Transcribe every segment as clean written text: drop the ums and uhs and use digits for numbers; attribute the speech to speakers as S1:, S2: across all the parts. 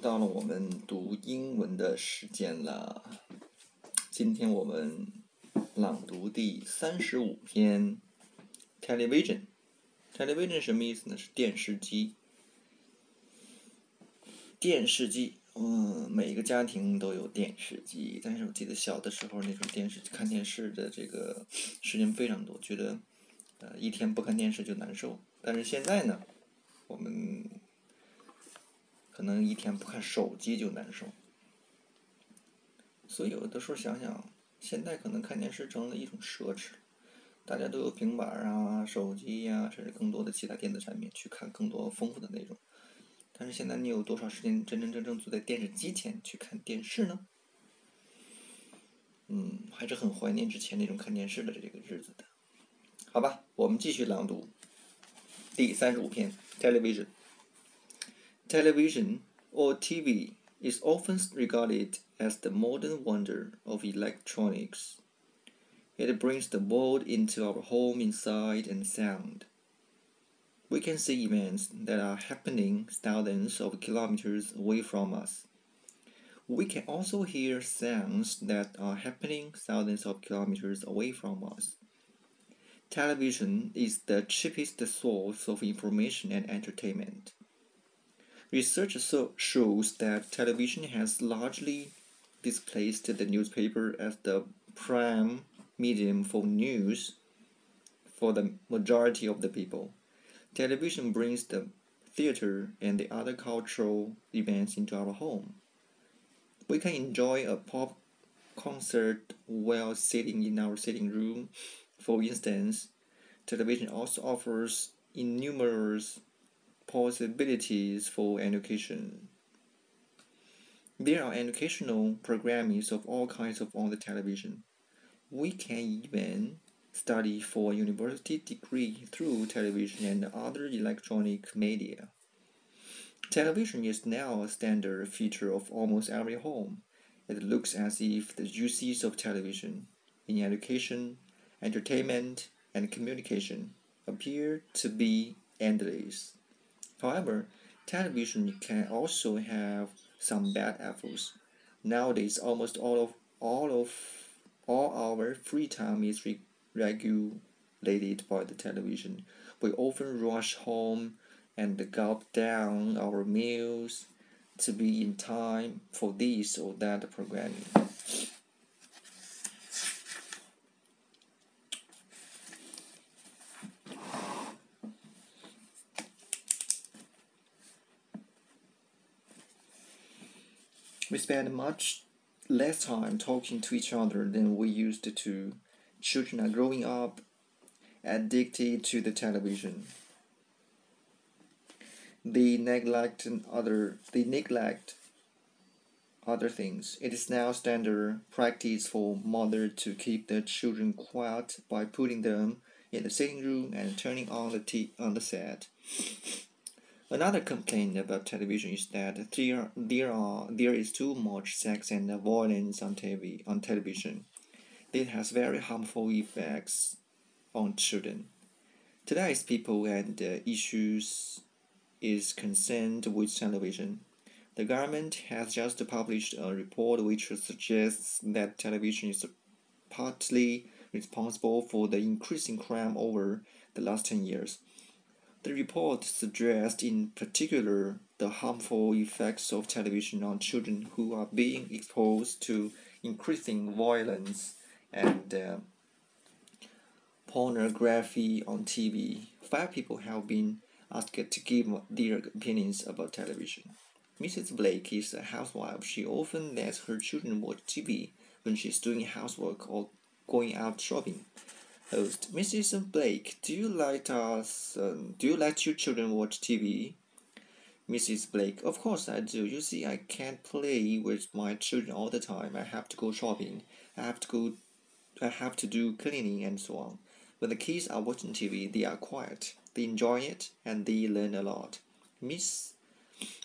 S1: 到了我们读英文的时间了。今天我们朗读第35篇 Television。Television 什么意思呢？是电视机。电视机，每个家庭都有电视机，但是我记得小的时候那种看电视的这个时间非常多，觉得一天不看电视就难受。但是现在呢，我们可能一天不看手机就难受。所以有的时候想想，现在可能看电视成了一种奢侈，大家都有平板啊、手机呀，甚至更多的其他电子产品去看更多丰富的内容。但是现在你有多少时间真正坐在电视机前去看电视呢？还是很怀念之前那种看电视的这个日子的。好吧，我们继续朗读第35篇 Television. Television, or TV, is often regarded as the modern wonder of electronics. It brings the world into our home in sight and sound. We can see events that are happening thousands of kilometers away from us. We can also hear sounds that are happening thousands of kilometers away from us. Television is the cheapest source of information and entertainment. Research shows that television has largely displaced the newspaper as the prime medium for news for the majority of the people. Television brings the theater and the other cultural events into our home. We can enjoy a pop concert while sitting in our sitting room. For instance, television also offers innumerable possibilities for education. There are educational programs of all kinds on the television. We can even study for a university degree through television and other electronic media. Television is now a standard feature of almost every home. It looks as if the uses of television in education, entertainment, and communication appear to be endless. However, television can also have some bad apples. Nowadays, almost all our free time is regulated by the television. We often rush home and gulp down our meals to be in time for this or that programming. We spend much less time talking to each other than we used to. Children are growing up addicted to the television. They neglect other things. It is now standard practice for mothers to keep their children quiet by putting them in the sitting room and turning on the set. Another complaint about television is that there is too much sex and violence on television. This has very harmful effects on children. Today's people and issues is concerned with television. The government has just published a report which suggests that television is partly responsible for the increasing crime over the last 10 years. The report suggests in particular the harmful effects of television on children who are being exposed to increasing violence and pornography on TV. 5 people have been asked to give their opinions about television. Mrs. Blake is a housewife. She often lets her children watch TV when she's doing housework or going out shopping. Host: Mrs. Blake, do you let your children watch TV? Mrs. Blake: Of course I do. You see, I can't play with my children all the time. I have to go shopping. I have to do cleaning and so on. When the kids are watching TV, they are quiet. They enjoy it and they learn a lot. Miss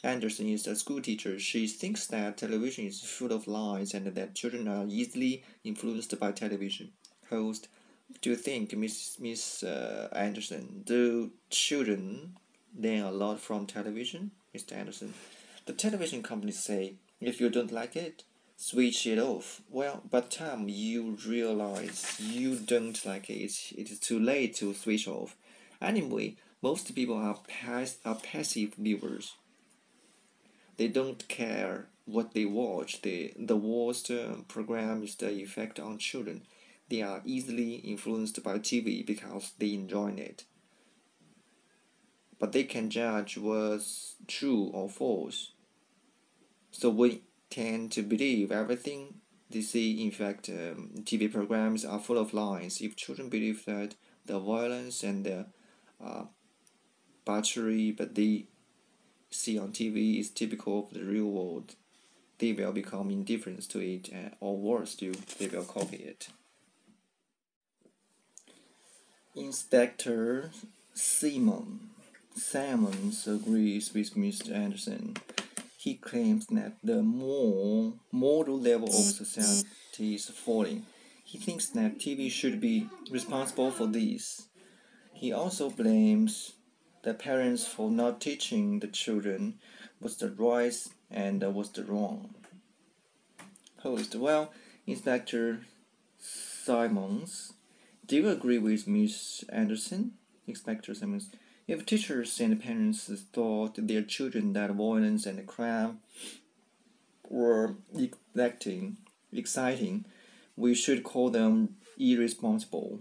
S1: Anderson is a school teacher. She thinks that television is full of lies and that children are easily influenced by television. Host: Do you think, Miss Anderson, do children learn a lot from television? Mr. Anderson: The television companies say, if you don't like it, switch it off. Well, by the time you realize you don't like it, it is too late to switch off. Anyway, most people are passive viewers. They don't care what they watch. The worst program is the effect on children. They are easily influenced by TV because they enjoy it. But they can judge what's true or false. So we tend to believe everything they see. In fact, TV programs are full of lies. If children believe that the violence and the uh, butchery that they see on TV is typical of the real world, they will become indifferent to it, or worse still, they will copy it. Inspector Simons agrees with Mr. Anderson. He claims that the moral level of society is falling. He thinks that TV should be responsible for this. He also blames the parents for not teaching the children what's the right and what's the wrong. Host, well, Inspector Simons, do you agree with Miss Anderson? Inspector Simons, if teachers and parents taught their children that violence and crime were exciting, we should call them irresponsible.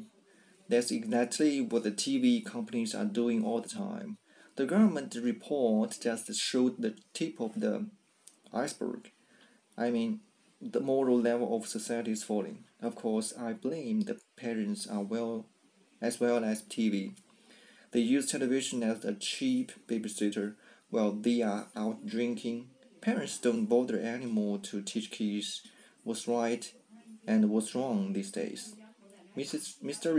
S1: That's exactly what the TV companies are doing all the time. The government report just showed the tip of the iceberg. I mean, the moral level of society is falling. Of course, I blame the parents as well as TV. They use television as a cheap babysitter while they are out drinking. Parents don't bother anymore to teach kids what's right and what's wrong these days. Mr.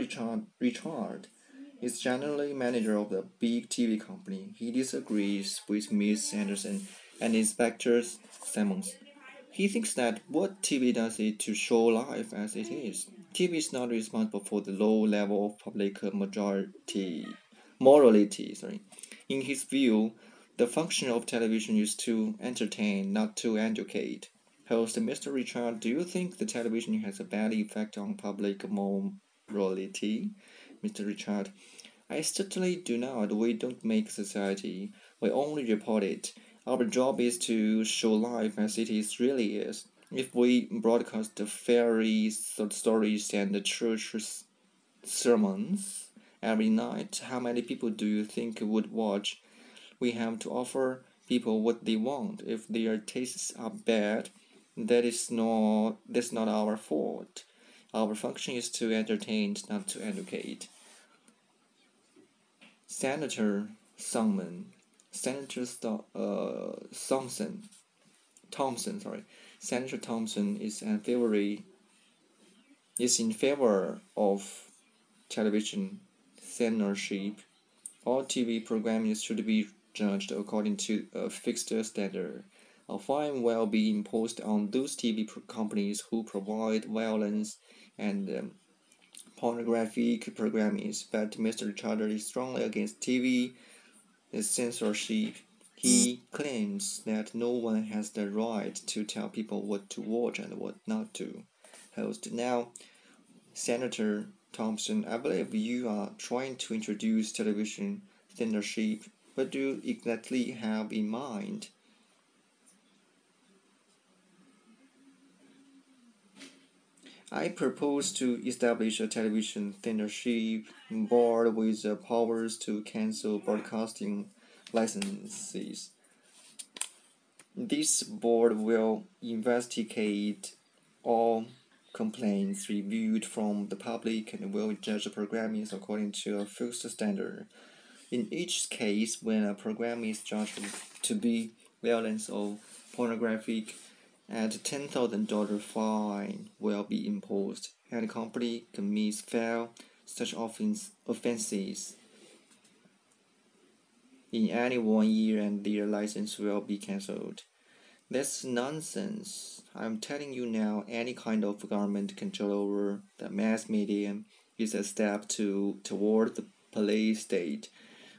S1: Richard is generally manager of the big TV company. He disagrees with Miss Anderson and Inspector Simmons. He thinks that what TV does is to show life as it is. TV is not responsible for the low level of public morality. In his view, the function of television is to entertain, not to educate. Host Mr. Richard, do you think the television has a bad effect on public morality? Mr. Richard, I certainly do not. We don't make society. We only report it. Our job is to show life as it really is. If we broadcast the fairy stories and the church sermons every night, how many people do you think would watch? We have to offer people what they want. If their tastes are bad, that's not our fault. Our function is to entertain, not to educate. Senator Songman, Senator Senator Thompson is in favor of television censorship. All TV programming should be judged according to a fixed standard. A fine will be imposed on those TV companies who provide violence and pornographic programming. But Mr. Charter is strongly against TV censorship. He claims that no one has the right to tell people what to watch and what not to. Host, now, Senator Thompson, I believe you are trying to introduce television censorship. What do you exactly have in mind? I propose to establish a television censorship board with the powers to cancel broadcasting licenses. This board will investigate all complaints reviewed from the public and will judge the programming according to a fixed standard. In each case, when a program is judged to be violent or pornographic, a $10,000 fine will be imposed, and the company commits such offenses in any 1 year and their license will be cancelled. That's nonsense. I'm telling you now, any kind of government control over the mass media is a step toward the police state,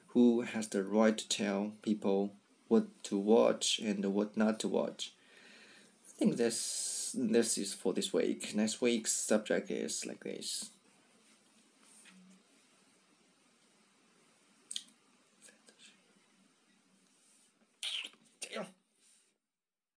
S1: who has the right to tell people what to watch and what not to watch. I think this is for this week. Next week's subject is like this.